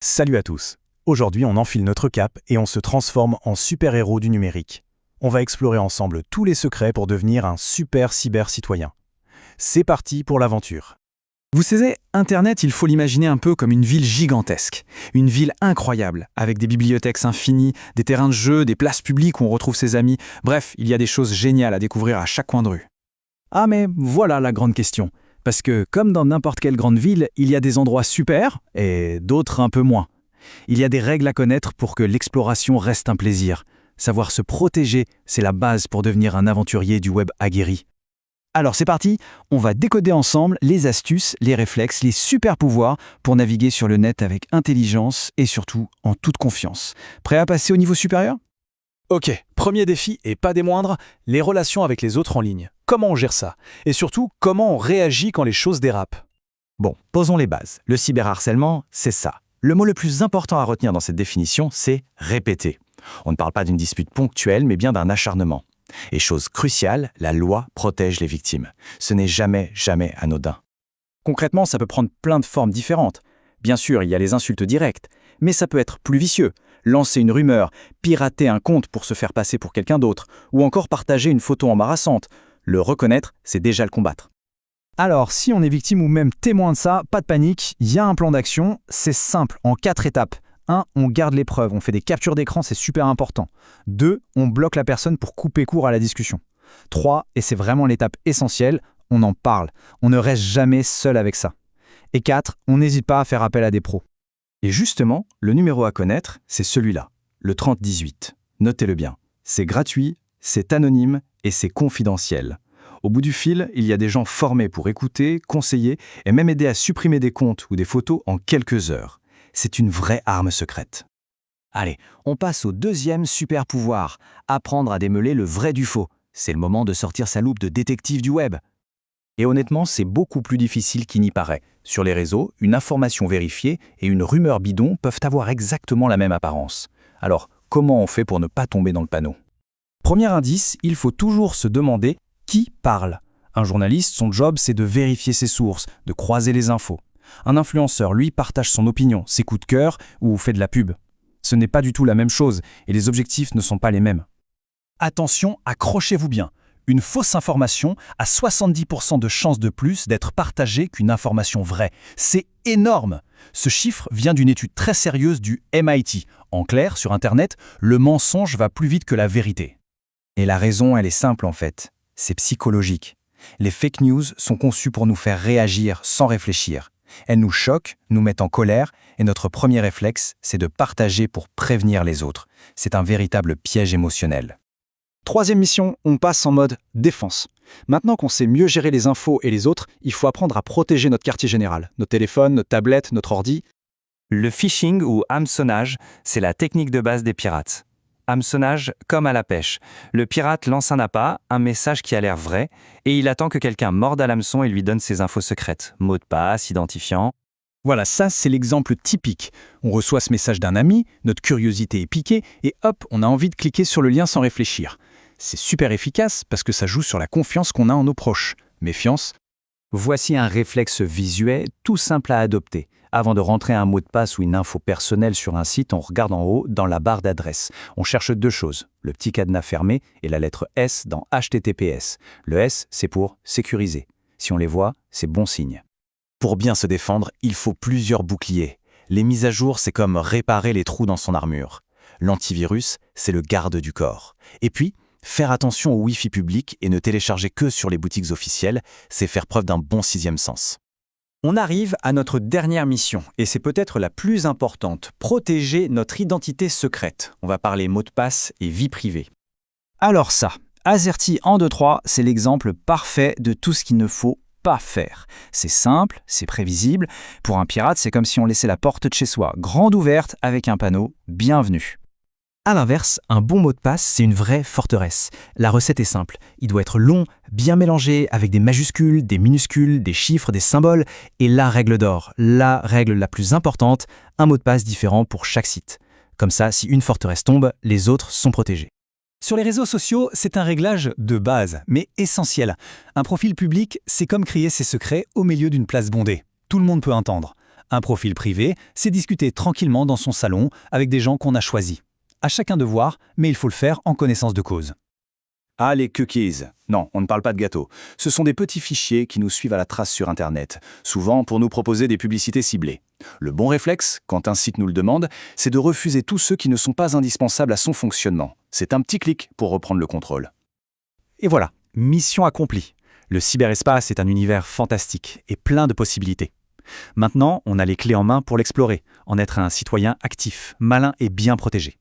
Salut à tous. Aujourd'hui, on enfile notre cape et on se transforme en super-héros du numérique. On va explorer ensemble tous les secrets pour devenir un super cyber-citoyen. C'est parti pour l'aventure. Vous savez, Internet, il faut l'imaginer un peu comme une ville gigantesque. Une ville incroyable, avec des bibliothèques infinies, des terrains de jeu, des places publiques où on retrouve ses amis. Bref, il y a des choses géniales à découvrir à chaque coin de rue. Ah mais voilà la grande question. Parce que comme dans n'importe quelle grande ville, il y a des endroits super et d'autres un peu moins. Il y a des règles à connaître pour que l'exploration reste un plaisir. Savoir se protéger, c'est la base pour devenir un aventurier du web aguerri. Alors c'est parti, on va décoder ensemble les astuces, les réflexes, les super pouvoirs pour naviguer sur le net avec intelligence et surtout en toute confiance. Prêt à passer au niveau supérieur ? Ok, premier défi et pas des moindres, les relations avec les autres en ligne. Comment on gère ça? Et surtout, comment on réagit quand les choses dérapent? Bon, posons les bases. Le cyberharcèlement, c'est ça. Le mot le plus important à retenir dans cette définition, c'est répéter. On ne parle pas d'une dispute ponctuelle, mais bien d'un acharnement. Et chose cruciale, la loi protège les victimes. Ce n'est jamais anodin. Concrètement, ça peut prendre plein de formes différentes. Bien sûr, il y a les insultes directes, mais ça peut être plus vicieux. Lancer une rumeur, pirater un compte pour se faire passer pour quelqu'un d'autre, ou encore partager une photo embarrassante. Le reconnaître, c'est déjà le combattre. Alors, si on est victime ou même témoin de ça, pas de panique, il y a un plan d'action, c'est simple, en 4 étapes. 1. On garde les preuves, on fait des captures d'écran, c'est super important. 2. On bloque la personne pour couper court à la discussion. 3. Et c'est vraiment l'étape essentielle, on en parle. On ne reste jamais seul avec ça. Et 4. On n'hésite pas à faire appel à des pros. Et justement, le numéro à connaître, c'est celui-là, le 3018. Notez-le bien. C'est gratuit, c'est anonyme et c'est confidentiel. Au bout du fil, il y a des gens formés pour écouter, conseiller et même aider à supprimer des comptes ou des photos en quelques heures. C'est une vraie arme secrète. Allez, on passe au deuxième super pouvoir, apprendre à démêler le vrai du faux. C'est le moment de sortir sa loupe de détective du web. Et honnêtement, c'est beaucoup plus difficile qu'il n'y paraît. Sur les réseaux, une information vérifiée et une rumeur bidon peuvent avoir exactement la même apparence. Alors, comment on fait pour ne pas tomber dans le panneau ? Premier indice, il faut toujours se demander qui parle. Un journaliste, son job, c'est de vérifier ses sources, de croiser les infos. Un influenceur, lui, partage son opinion, ses coups de cœur ou fait de la pub. Ce n'est pas du tout la même chose et les objectifs ne sont pas les mêmes. Attention, accrochez-vous bien. Une fausse information a 70% de chances de plus d'être partagée qu'une information vraie. C'est énorme! Ce chiffre vient d'une étude très sérieuse du MIT. En clair, sur Internet, le mensonge va plus vite que la vérité. Et la raison, elle est simple en fait. C'est psychologique. Les fake news sont conçues pour nous faire réagir sans réfléchir. Elles nous choquent, nous mettent en colère, et notre premier réflexe, c'est de partager pour prévenir les autres. C'est un véritable piège émotionnel. Troisième mission, on passe en mode défense. Maintenant qu'on sait mieux gérer les infos et les autres, il faut apprendre à protéger notre quartier général, nos téléphones, nos tablettes, notre ordi. Le phishing ou hameçonnage, c'est la technique de base des pirates. Hameçonnage comme à la pêche. Le pirate lance un appât, un message qui a l'air vrai, et il attend que quelqu'un morde à l'hameçon et lui donne ses infos secrètes. Mot de passe, identifiant. Voilà, ça c'est l'exemple typique. On reçoit ce message d'un ami, notre curiosité est piquée, et hop, on a envie de cliquer sur le lien sans réfléchir. C'est super efficace parce que ça joue sur la confiance qu'on a en nos proches. Méfiance. Voici un réflexe visuel tout simple à adopter. Avant de rentrer un mot de passe ou une info personnelle sur un site, on regarde en haut dans la barre d'adresse. On cherche deux choses, le petit cadenas fermé et la lettre S dans HTTPS. Le S, c'est pour sécuriser. Si on les voit, c'est bon signe. Pour bien se défendre, il faut plusieurs boucliers. Les mises à jour, c'est comme réparer les trous dans son armure. L'antivirus, c'est le garde du corps. Et puis, faire attention au Wi-Fi public et ne télécharger que sur les boutiques officielles, c'est faire preuve d'un bon sixième sens. On arrive à notre dernière mission, et c'est peut-être la plus importante, protéger notre identité secrète. On va parler mot de passe et vie privée. Alors ça, AZERTY en 2-3, c'est l'exemple parfait de tout ce qu'il ne faut pas faire. C'est simple, c'est prévisible. Pour un pirate, c'est comme si on laissait la porte de chez soi grande ouverte avec un panneau « Bienvenue ». À l'inverse, un bon mot de passe, c'est une vraie forteresse. La recette est simple. Il doit être long, bien mélangé, avec des majuscules, des minuscules, des chiffres, des symboles, et la règle d'or, la règle la plus importante, un mot de passe différent pour chaque site. Comme ça, si une forteresse tombe, les autres sont protégés. Sur les réseaux sociaux, c'est un réglage de base, mais essentiel. Un profil public, c'est comme crier ses secrets au milieu d'une place bondée. Tout le monde peut entendre. Un profil privé, c'est discuter tranquillement dans son salon avec des gens qu'on a choisis. À chacun de voir, mais il faut le faire en connaissance de cause. Ah, les cookies. Non, on ne parle pas de gâteaux. Ce sont des petits fichiers qui nous suivent à la trace sur Internet, souvent pour nous proposer des publicités ciblées. Le bon réflexe, quand un site nous le demande, c'est de refuser tous ceux qui ne sont pas indispensables à son fonctionnement. C'est un petit clic pour reprendre le contrôle. Et voilà, mission accomplie. Le cyberespace est un univers fantastique et plein de possibilités. Maintenant, on a les clés en main pour l'explorer, en être un citoyen actif, malin et bien protégé.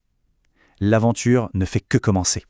L'aventure ne fait que commencer.